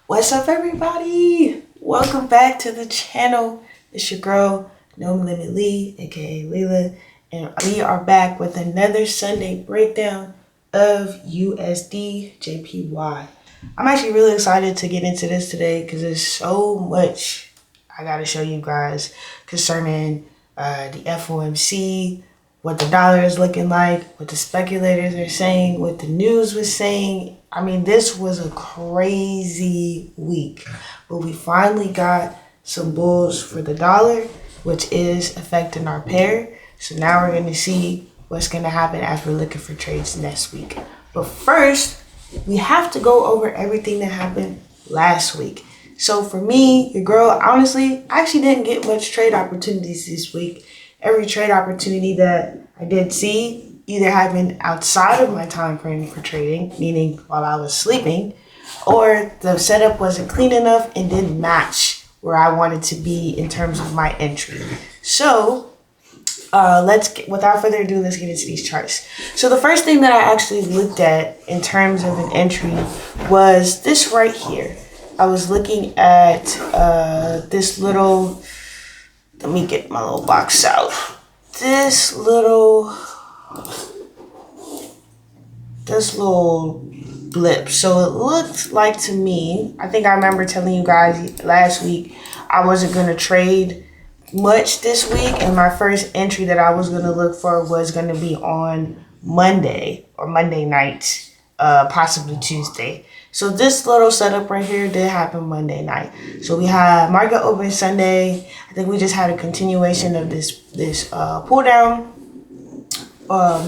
What's up, everybody? Welcome back to the channel. It's your girl, No Limit Lee, aka Leela, and we are back with another Sunday breakdown of USD JPY. I'm actually really excited to get into this today because there's so much I gotta show you guys concerning the FOMC, what the dollar is looking like, what the speculators are saying, what the news was saying. I mean, this was a crazy week, but we finally got some bulls for the dollar, which is affecting our pair. So now we're going to see what's going to happen as we're looking for trades next week. But first, we have to go over everything that happened last week. So for me, your girl, honestly, I actually didn't get much trade opportunities this week. Every trade opportunity that I did see either happened outside of my time frame for trading, meaning while I was sleeping, or the setup wasn't clean enough and didn't match where I wanted to be in terms of my entry. So without further ado, let's get into these charts. So the first thing that I actually looked at in terms of an entry was this right here. I was looking at this little, let me get my little box out. This little blip. So it looked like to me, I think I remember telling you guys last week I wasn't going to trade much this week, and my first entry that I was going to look for was going to be on Monday or Monday night, possibly Tuesday. So this little setup right here did happen Monday night. So we had market open Sunday. I think we just had a continuation of this pull down.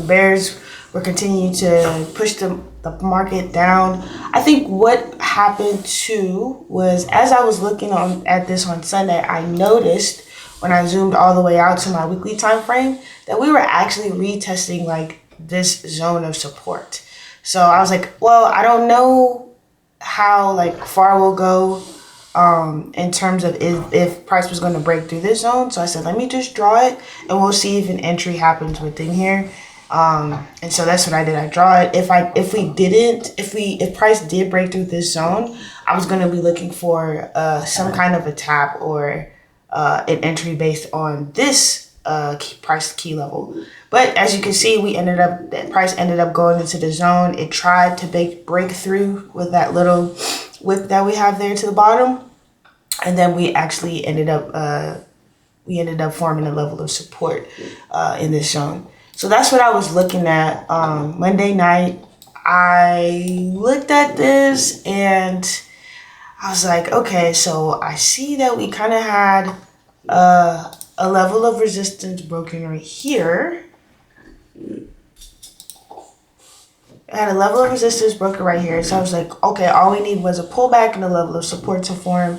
Bears were continuing to push the market down. I think what happened too was, as I was looking at this on Sunday, I noticed when I zoomed all the way out to my weekly time frame that we were actually retesting like this zone of support. So I was like, well, I don't know how like far we'll go in terms of if price was going to break through this zone. So I said, let me just draw it and we'll see if an entry happens within here. And so that's what I did. I draw it. If price did break through this zone, I was going to be looking for some kind of a tap or an entry based on this price key level. But as you can see, price ended up going into the zone. It tried to break through with that little wick that we have there to the bottom. And then we actually ended up forming a level of support in this zone. So that's what I was looking at Monday night. I looked at this and I was like, okay, so I see that we kind of had a level of resistance broken right here. I had a level of resistance broken right here. So I was like, okay, all we need was a pullback and a level of support to form.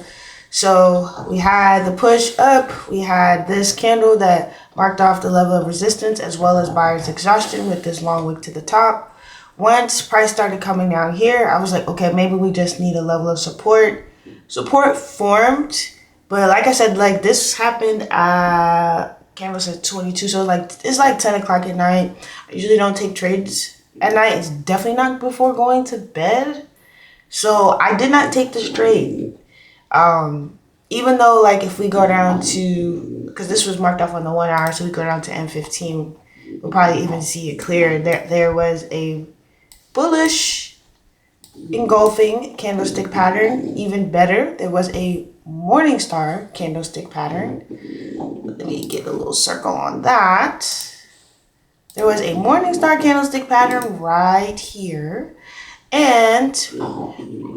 So we had the push up. We had this candle that marked off the level of resistance as well as buyer's exhaustion with this long wick to the top. Once price started coming down here, I was like, okay, maybe we just need a level of support. Support formed, but like I said, like this happened at candles at 22, so it's like 10 o'clock at night. I usually don't take trades at night. It's definitely not before going to bed. So I did not take this trade. Even though like if we go down to, because this was marked off on the 1 hour, so we go down to M15, we'll probably even see it clear. There was a bullish engulfing candlestick pattern. Even better, there was a Morningstar candlestick pattern. Let me get a little circle on that. There was a Morningstar candlestick pattern right here. And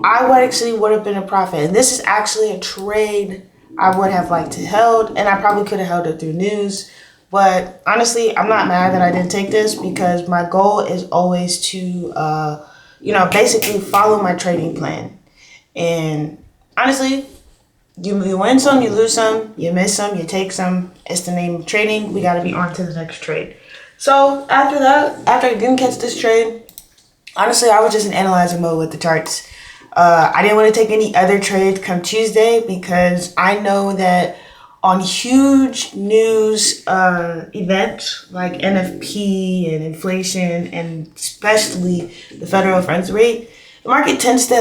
I would have been a profit. And this is actually a trade I would have liked to held, and I probably could have held it through news. But honestly, I'm not mad that I didn't take this because my goal is always to, basically follow my trading plan. And honestly, you win some, you lose some, you miss some, you take some. It's the name of trading. We got to be on to the next trade. So after I didn't catch this trade, honestly, I was just in analyzing mode with the charts. I didn't want to take any other trades come Tuesday because I know that on huge news events like NFP and inflation and especially the federal funds rate, the market tends to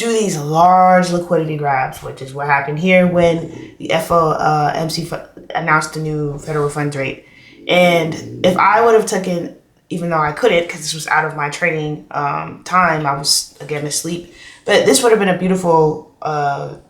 do these large liquidity grabs, which is what happened here when the FOMC announced the new federal funds rate. And if I would have taken, even though I couldn't because this was out of my trading time, I was again asleep. But this would have been a beautiful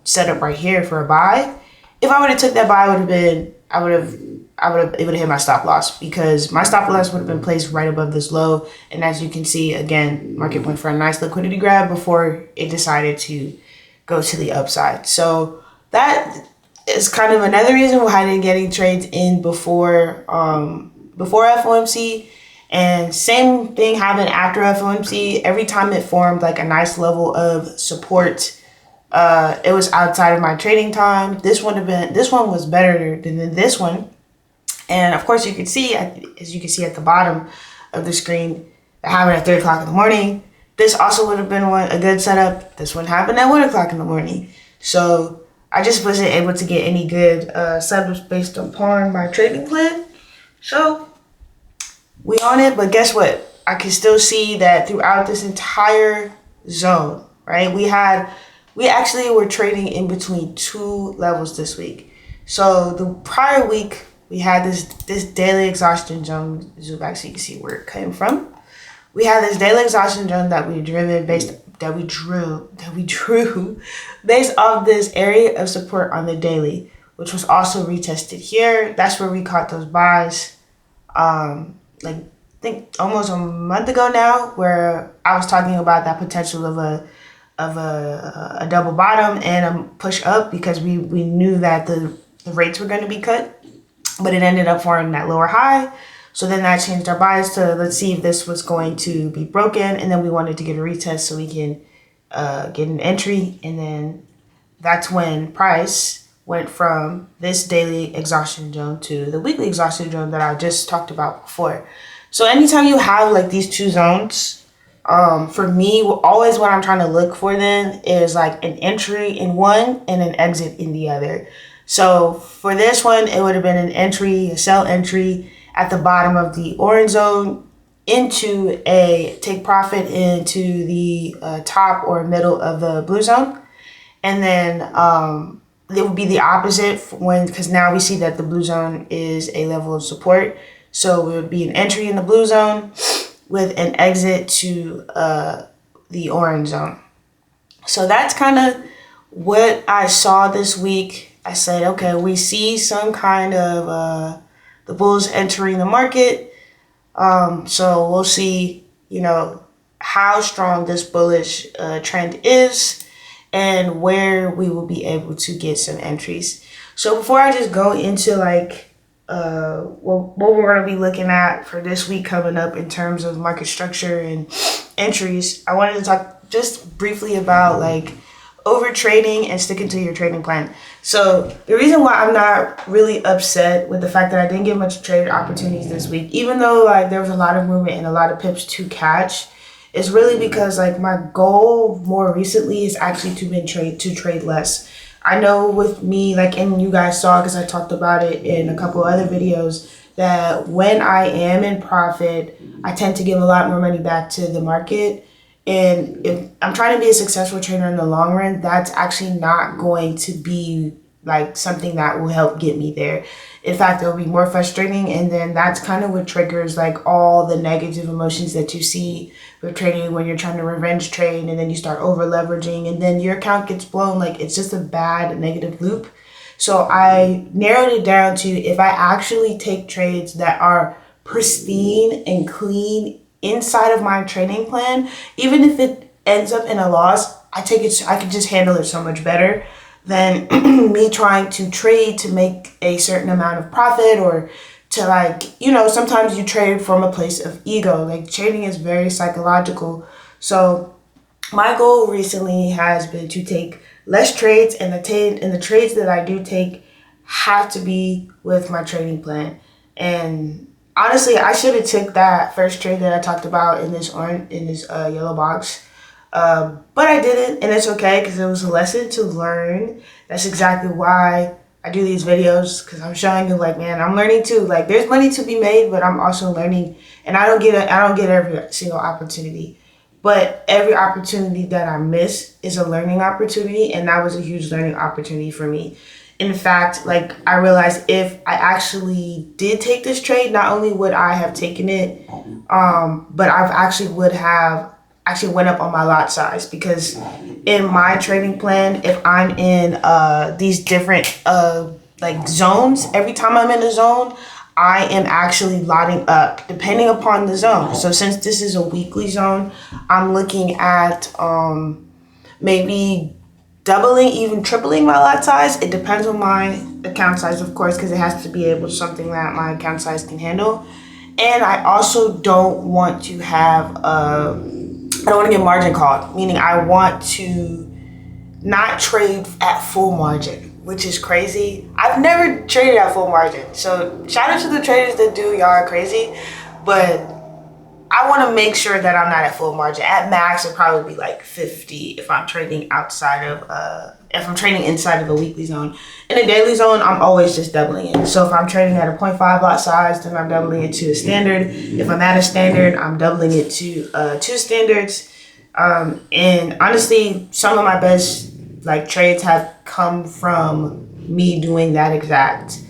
setup right here for a buy. If I would have took that buy, it would have hit my stop loss, because my stop loss would have been placed right above this low. And as you can see, again, market went for a nice liquidity grab before it decided to go to the upside. So that is kind of another reason why I didn't get any trades in before FOMC. And same thing happened after FOMC. Every time it formed like a nice level of support, it was outside of my trading time. This one was better than this one. And of course, you can see, as you can see at the bottom of the screen, that happened at 3 o'clock in the morning. This also would have been a good setup. This one happened at 1 o'clock in the morning. So I just wasn't able to get any good setups based upon my trading plan. So we on it, but guess what? I can still see that throughout this entire zone, right? We actually were trading in between two levels this week. So the prior week, we had this daily exhaustion zone. Zoom back so you can see where it came from. We had this daily exhaustion zone that we drew based off this area of support on the daily, which was also retested here. That's where we caught those buys. I think almost a month ago now, where I was talking about that potential of a double bottom and a push up, because we knew that the rates were going to be cut. But it ended up forming that lower high. So then that changed our bias to, let's see if this was going to be broken. And then we wanted to get a retest so we can get an entry. And then that's when price went from this daily exhaustion zone to the weekly exhaustion zone that I just talked about before. So anytime you have like these two zones, for me, always what I'm trying to look for then is like an entry in one and an exit in the other. So for this one, it would have been an entry, a sell entry at the bottom of the orange zone into a take profit into the top or middle of the blue zone. And then it would be the opposite because now we see that the blue zone is a level of support. So it would be an entry in the blue zone with an exit to the orange zone. So that's kind of what I saw this week. I said, okay, we see some kind of the bulls entering the market. So we'll see, how strong this bullish trend is and where we will be able to get some entries. So before I just go into what we're going to be looking at for this week coming up in terms of market structure and entries, I wanted to talk just briefly about over trading and sticking to your trading plan. So the reason why I'm not really upset with the fact that I didn't get much trade opportunities this week, even though there was a lot of movement and a lot of pips to catch, is really because my goal more recently is actually to trade less. I know with me, and you guys saw because I talked about it in a couple other videos, that when I am in profit, I tend to give a lot more money back to the market. And if I'm trying to be a successful trader in the long run, that's actually not going to be something that will help get me there. In fact, it'll be more frustrating. And then that's kind of what triggers all the negative emotions that you see with trading when you're trying to revenge trade, and then you start over leveraging and then your account gets blown. It's just a bad negative loop. So I narrowed it down to, if I actually take trades that are pristine and clean inside of my trading plan, even if it ends up in a loss, I can just handle it so much better than me trying to trade to make a certain amount of profit, or to sometimes you trade from a place of ego. Trading is very psychological. So my goal recently has been to take less trades, and the trades that I do take have to be with my trading plan. And honestly, I should have took that first trade that I talked about in this yellow box, but I didn't, and it's okay because it was a lesson to learn. That's exactly why I do these videos, because I'm showing you, man, I'm learning too. There's money to be made, but I'm also learning, and I don't get every single opportunity. But every opportunity that I miss is a learning opportunity, and that was a huge learning opportunity for me. In fact, like I realized if I actually did take this trade, not only would I have taken it, but I've actually would have actually went up on my lot size, because in my trading plan, if I'm in these different like zones, every time I'm in a zone, I am actually lotting up depending upon the zone. So since this is a weekly zone, I'm looking at maybe doubling, even tripling my lot size. It depends on my account size, of course, because it has to be able to something that my account size can handle. And I also don't want to have I don't want to get margin called, meaning I want to not trade at full margin, which is crazy. I've never traded at full margin. So shout out to the traders that do, y'all are crazy. But I want to make sure that I'm not at full margin. At max, it'd probably be like 50 if I'm trading outside of, if I'm trading inside of a weekly zone. In a daily zone, I'm always just doubling it. So if I'm trading at a 0.5 lot size, then I'm doubling it to a standard. If I'm at a standard, I'm doubling it to 2 standards. And honestly, some of my best like trades have come from me doing that exact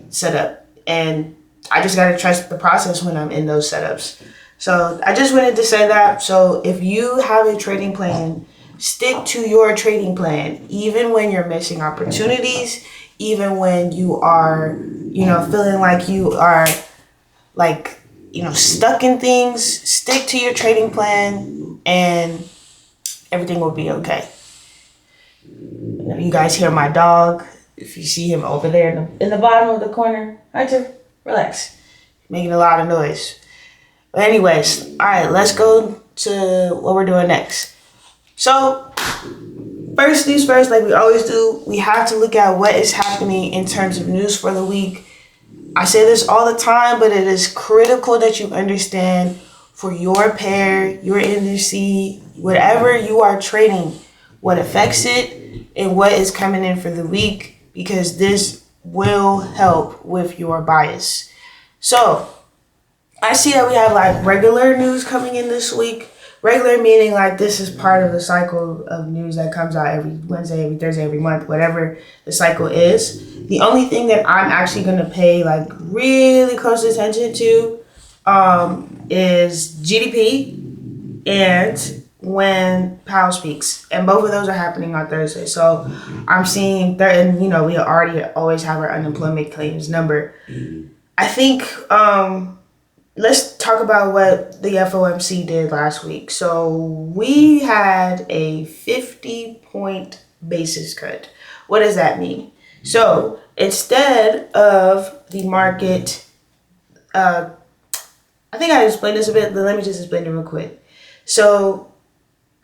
setup. And I just gotta trust the process when I'm in those setups. So I just wanted to say that. So if you have a trading plan, stick to your trading plan, even when you're missing opportunities, even when you are, feeling like you are like, stuck in things. Stick to your trading plan and everything will be okay. You guys hear my dog. If you see him over there in the bottom of the corner, Hunter, relax. Making a lot of noise. But anyways, all right, let's go to what we're doing next. So, first things first, like we always do, we have to look at what is happening in terms of news for the week. I say this all the time, but it is critical that you understand for your pair, your industry, whatever you are trading, what affects it and what is coming in for the week, because this will help with your bias. So I see that we have like regular news coming in this week. Regular meaning like this is part of the cycle of news that comes out every Wednesday, every Thursday, every month, whatever the cycle is. The only thing that I'm actually going to pay like really close attention to is GDP and when Powell speaks. And both of those are happening on Thursday. So I'm seeing that, and we already always have our unemployment claims number. I think let's talk about what the FOMC did last week. So we had a 50-point basis cut. What does that mean? So instead of the market, I think I explained this a bit, but let me just explain it real quick. So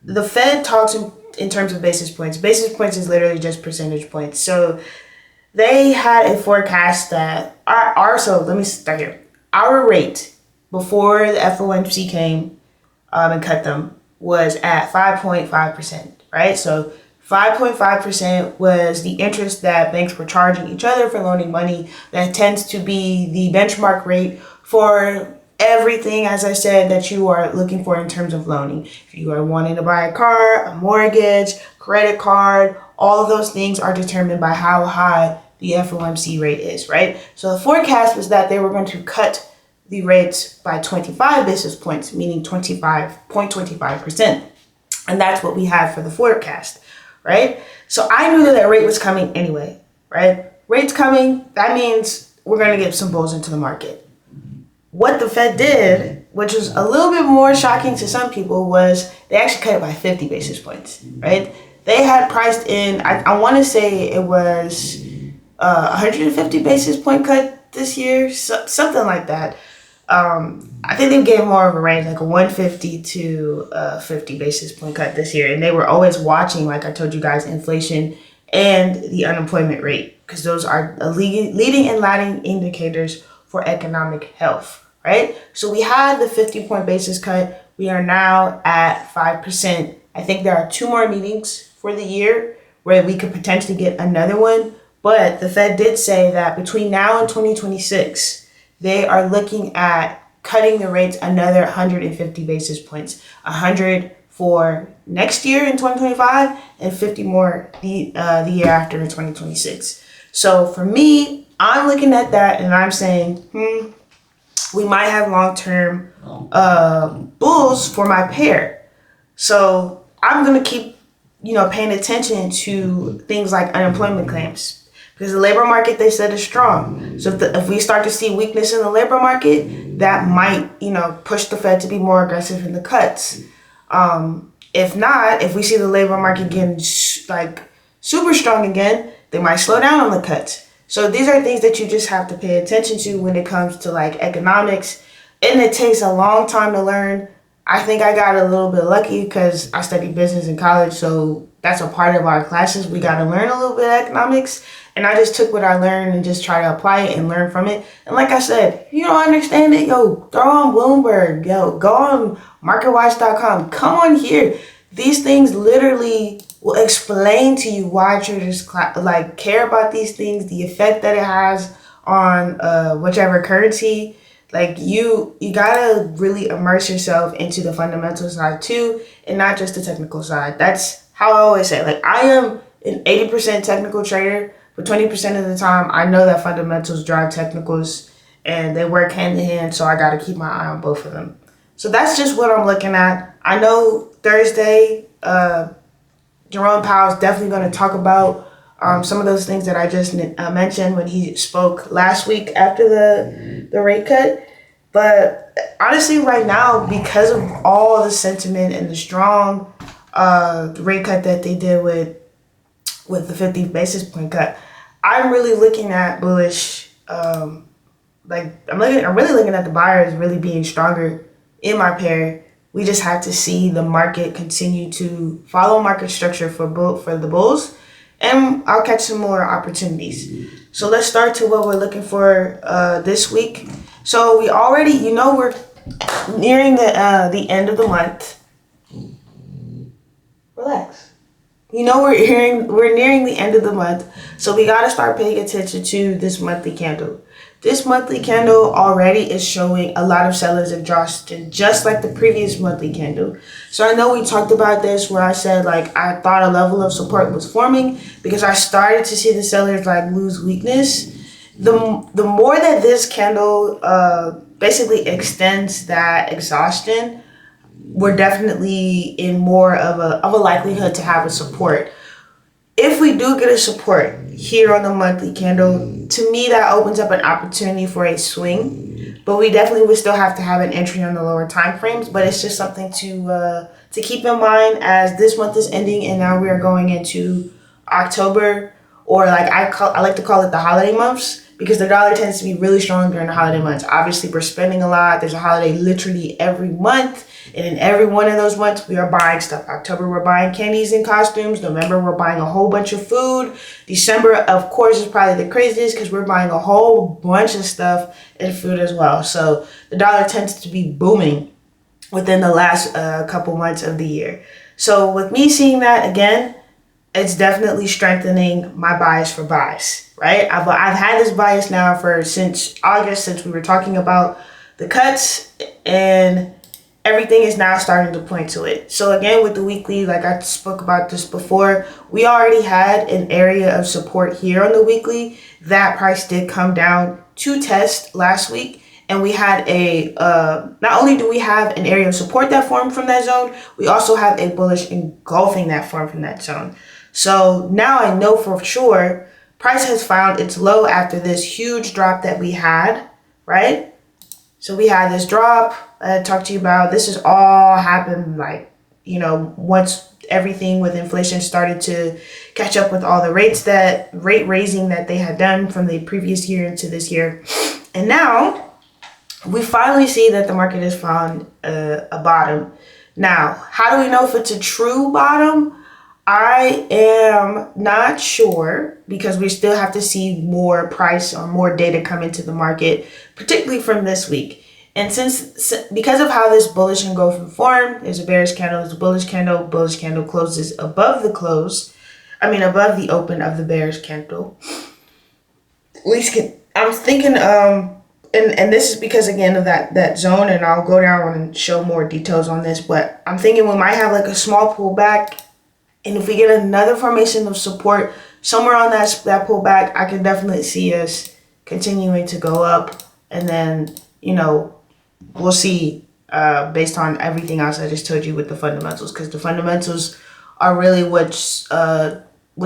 the Fed talks in terms of basis points. Basis points is literally just percentage points. So they had a forecast that so let me start here. Our rate before the FOMC came and cut them was at 5.5%, right? So 5.5% was the interest that banks were charging each other for loaning money. That tends to be the benchmark rate for everything, as I said, that you are looking for in terms of loaning. If you are wanting to buy a car, a mortgage, credit card, all of those things are determined by how high the FOMC rate is, right? So the forecast was that they were going to cut the rates by 25 basis points, meaning 25.25%. And that's what we had for the forecast, right? So I knew that rate was coming anyway, right? Rates coming, that means we're going to get some bulls into the market. What the Fed did, which was a little bit more shocking to some people, was they actually cut it by 50 basis points, right? They had priced in, I want to say it was 150 basis point cut this year, something like that. I think they gave more of a range, like a 150 to 50 basis point cut this year. And they were always watching, like I told you guys, inflation and the unemployment rate, because those are leading and lagging indicators for economic health, right? So we had the 50-point basis cut. We are now at 5%. I think there are 2 more meetings for the year where we could potentially get another one. But the Fed did say that between now and 2026, they are looking at cutting the rates another 150 basis points, 100 for next year in 2025 and 50 more the year after in 2026. So for me, I'm looking at that and I'm saying, we might have long-term bulls for my pair. So I'm going to keep, paying attention to things like unemployment claims because the labor market, they said, is strong. So if we start to see weakness in the labor market, that might, push the Fed to be more aggressive in the cuts. If not, if we see the labor market getting like super strong again, they might slow down on the cuts. So these are things that you just have to pay attention to when it comes to like economics. And it takes a long time to learn. I think I got a little bit lucky because I studied business in college. So that's a part of our classes. We got to learn a little bit of economics. And I just took what I learned and just try to apply it and learn from it. And like I said, if you don't understand it, throw on Bloomberg, go on MarketWatch.com. Come on here. These things literally will explain to you why traders care about these things, the effect that it has on whichever currency. Like you gotta really immerse yourself into the fundamental side too, and not just the technical side. That's how I always say. Like I am an 80% technical trader, but 20% of the time I know that fundamentals drive technicals, and they work hand in hand. So I gotta keep my eye on both of them. So that's just what I'm looking at. I know Thursday, Jerome Powell is definitely going to talk about some of those things that I just mentioned when he spoke last week after the rate cut. But honestly, right now, because of all the sentiment and the strong rate cut that they did with the 50 basis point cut, I'm really looking at bullish. I'm really looking at the buyers really being stronger in my pair. We just have to see the market continue to follow market structure for the bulls, and I'll catch some more opportunities. So let's start to what we're looking for this week. So we already, we're nearing the end of the month. Relax. We're nearing the end of the month, so we got to start paying attention to this monthly candle. This monthly candle already is showing a lot of sellers exhaustion, just like the previous monthly candle. So I know we talked about this where I said I thought a level of support was forming because I started to see the sellers lose weakness. The more that this candle basically extends that exhaustion, we're definitely in more of a likelihood to have a support. If we do get a support here on the monthly candle, to me that opens up an opportunity for a swing, but we definitely would still have to have an entry on the lower time frames. But it's just something to keep in mind as this month is ending and now we are going into October, or I like to call it the holiday months, because the dollar tends to be really strong during the holiday months. Obviously, we're spending a lot. There's a holiday literally every month. And in every one of those months, we are buying stuff. October, we're buying candies and costumes. November, we're buying a whole bunch of food. December, of course, is probably the craziest because we're buying a whole bunch of stuff and food as well. So the dollar tends to be booming within the last couple months of the year. So with me seeing that again, it's definitely strengthening my bias for buys, right? I've had this bias now since August, since we were talking about the cuts, and everything is now starting to point to it. So again, with the weekly, like I spoke about this before, we already had an area of support here on the weekly. That price did come down to test last week. And we had not only do we have an area of support that formed from that zone, we also have a bullish engulfing that formed from that zone. So now I know for sure price has found its low after this huge drop that we had, right? So we had this drop I talked to you about. This has all happened once everything with inflation started to catch up with all the rate raising that they had done from the previous year into this year. And now we finally see that the market has found a bottom. Now, how do we know if it's a true bottom? I am not sure because we still have to see more price or more data come into the market, particularly from this week. And because of how this bullish engulfing formed, there's a bearish candle, there's a bullish candle closes above the open of the bearish candle. I'm thinking and this is because again of that zone, and I'll go down and show more details on this, but I'm thinking we might have like a small pullback, and if we get another formation of support somewhere on that pullback, I can definitely see us continuing to go up, and then we'll see based on everything else I just told you with the fundamentals, because the fundamentals are really what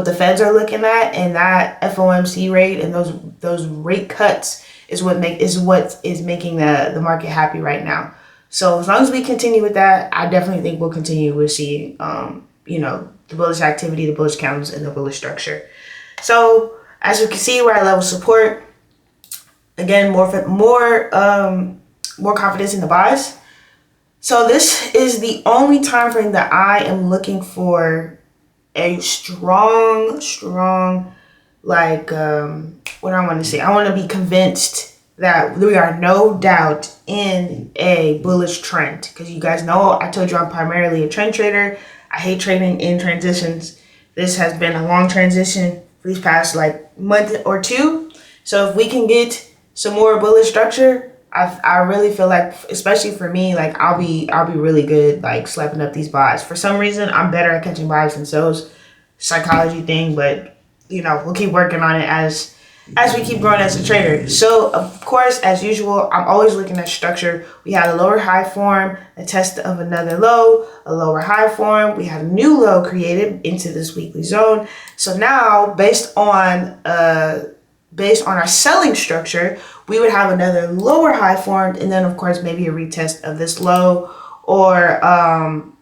the Feds are looking at, and that FOMC rate and those rate cuts is what is making the market happy right now. So as long as we continue with that, I definitely think we'll continue to see the bullish activity, the bullish candles, and the bullish structure. So as you can see, we're at level support. Again, more confidence in the buys. So this is the only time frame that I am looking for a strong, what do I want to say? I want to be convinced that we are no doubt in a bullish trend, because you guys know I told you I'm primarily a trend trader. I hate trading in transitions. This has been a long transition for these past month or two. So if we can get some more bullish structure, I really feel like, especially for me, I'll be really good slapping up these buys. For some reason, I'm better at catching buys than sells. Psychology thing, but we'll keep working on it as we keep growing as a trader. So of course, as usual, I'm always looking at structure. We had a lower high form, a test of another low, a lower high form. We had a new low created into this weekly zone. So now, based on our selling structure, we would have another lower high formed, and then of course maybe a retest of this low, or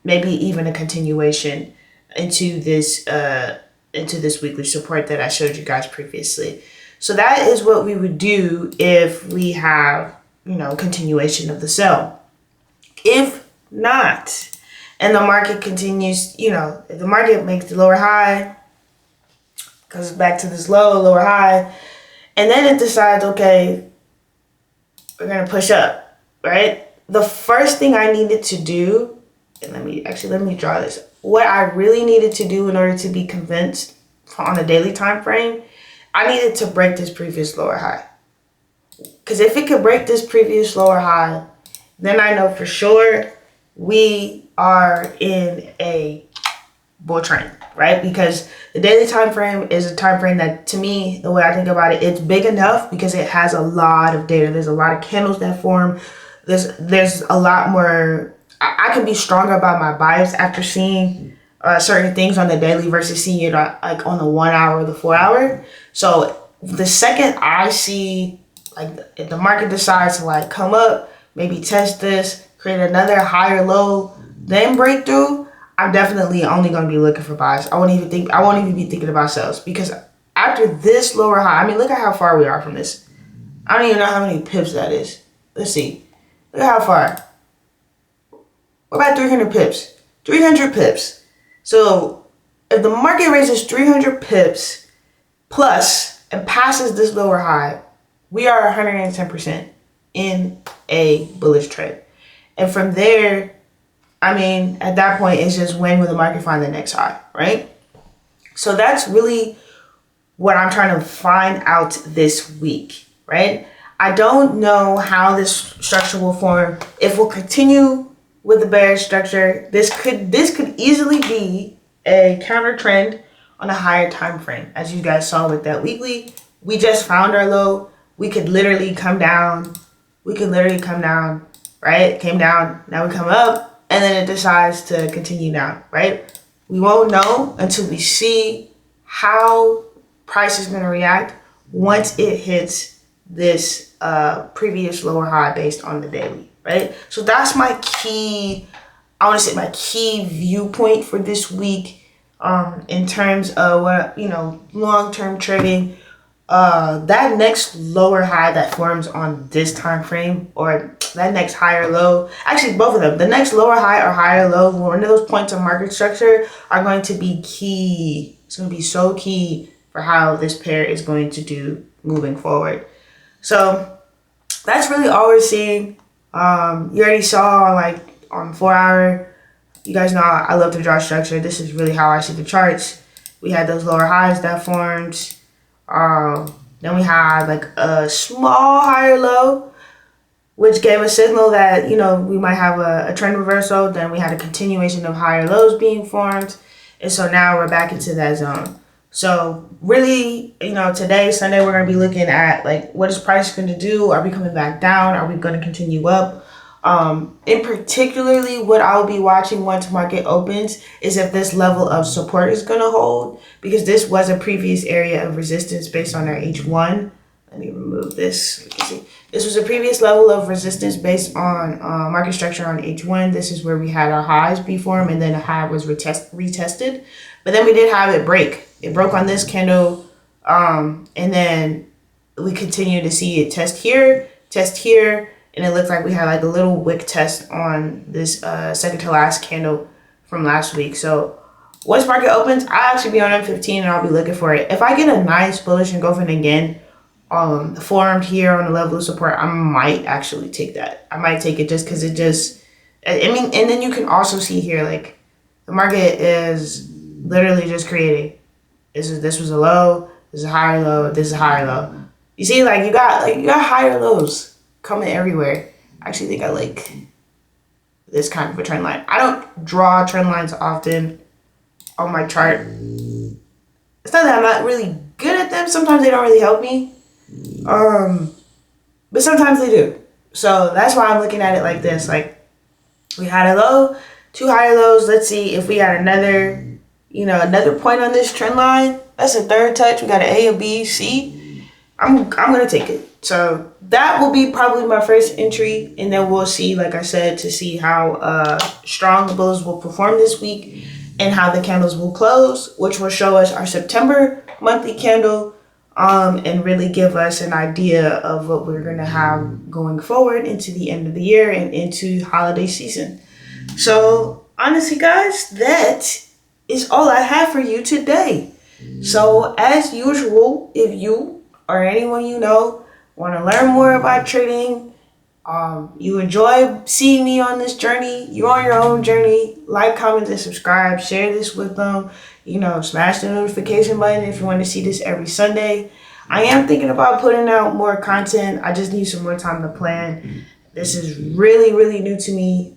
maybe even a continuation into this weekly support that I showed you guys previously. So that is what we would do if we have continuation of the sell. If not, and the market continues, if the market makes the lower high, goes back to this lower high, and then it decides, okay, we're going to push up, right? The first thing I needed to do, and let me draw this. What I really needed to do in order to be convinced on a daily time frame, I needed to break this previous lower high. Because if it could break this previous lower high, then I know for sure we are in a bull trend, right? Because the daily time frame is a time frame that, to me, the way I think about it, it's big enough because it has a lot of data. There's a lot of candles that form. There's a lot more. I can be stronger about my bias after seeing certain things on the daily versus seeing it on the 1 hour or the 4 hour. So the second I see, if the market decides to come up, maybe test this, create another higher low, then breakthrough, I'm definitely only going to be looking for buys. I won't even be thinking about sells, because after this lower high, look at how far we are from this. I don't even know how many pips that is. Let's see. Look at how far. We're about 300 pips. 300 pips. So if the market raises 300 pips plus and passes this lower high, we are 110% in a bullish trend. And from there, at that point, it's just when will the market find the next high, right? So that's really what I'm trying to find out this week, right? I don't know how this structure will form. If we'll continue with the bearish structure, this could easily be a counter trend on a higher time frame. As you guys saw with that weekly, we just found our low. We could literally come down. Right? Came down. Now we come up, and then it decides to continue down, right? We won't know until we see how price is going to react once it hits this previous lower high based on the daily, right? So that's my key viewpoint for this week in terms of long-term trading. That next lower high that forms on this time frame, or that next higher low, actually both of them, the next lower high or higher low, one of those points of market structure are going to be key. It's going to be so key for how this pair is going to do moving forward. So that's really all we're seeing. You already saw on 4 hour, you guys know I love to draw structure. This is really how I see the charts. We had those lower highs that formed. Then we had a small higher low. which gave a signal that, we might have a trend reversal. Then we had a continuation of higher lows being formed. And so now we're back into that zone. So really, today, Sunday, we're going to be looking at like, what is price going to do? Are we coming back down? Are we going to continue up? In particularly, what I'll be watching once market opens is if this level of support is going to hold, because this was a previous area of resistance based on our H1. Let me remove this. You can see this was a previous level of resistance based on market structure on H1. This is where we had our highs be formed, and then a high was retested. But then we did have it break. It broke on this candle, and then we continue to see it test here, and it looked like we had like a little wick test on this second to last candle from last week. So once market opens, I'll actually be on M15 and I'll be looking for it. If I get a nice bullish engulfing again, formed here on the level of support, I might actually take that. I might take it just because and then you can also see here, like, the market is literally just creating. This was a low, this is a higher low, this is a higher low. You see, like, you got higher lows coming everywhere. I actually think I like this kind of a trend line. I don't draw trend lines often on my chart. It's not that I'm not really good at them. Sometimes they don't really help me. But sometimes they do. So that's why I'm looking at it like this. Like, we had a low, two higher lows. Let's see if we had another point on this trend line. That's a third touch. We got an A, a B, C. I'm gonna take it. So that will be probably my first entry, and then we'll see, like I said, to see how strong the bulls will perform this week and how the candles will close, which will show us our September monthly candle, and really give us an idea of what we're gonna have going forward into the end of the year and into holiday season. So honestly, guys, that is all I have for you today. So as usual, if you or anyone you know want to learn more about trading, you enjoy seeing me on this journey, you're on your own journey, like, comment, and subscribe, share this with them, smash the notification button if you want to see this every Sunday. I am thinking about putting out more content. I just need some more time to plan. This is really, really new to me.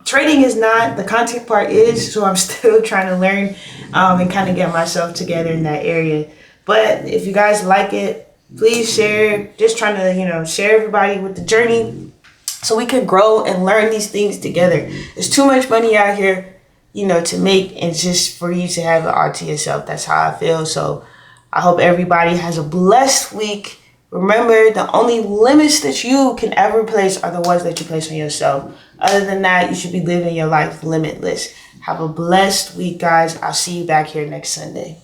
Trading is not, the content part is, so I'm still trying to learn and kind of get myself together in that area. But if you guys like it, please share. Just trying to, share everybody with the journey so we can grow and learn these things together. There's too much money out here, to make, and just for you to have it all to yourself. That's how I feel. So I hope everybody has a blessed week. Remember, the only limits that you can ever place are the ones that you place on yourself. Other than that, you should be living your life limitless. Have a blessed week, guys. I'll see you back here next Sunday.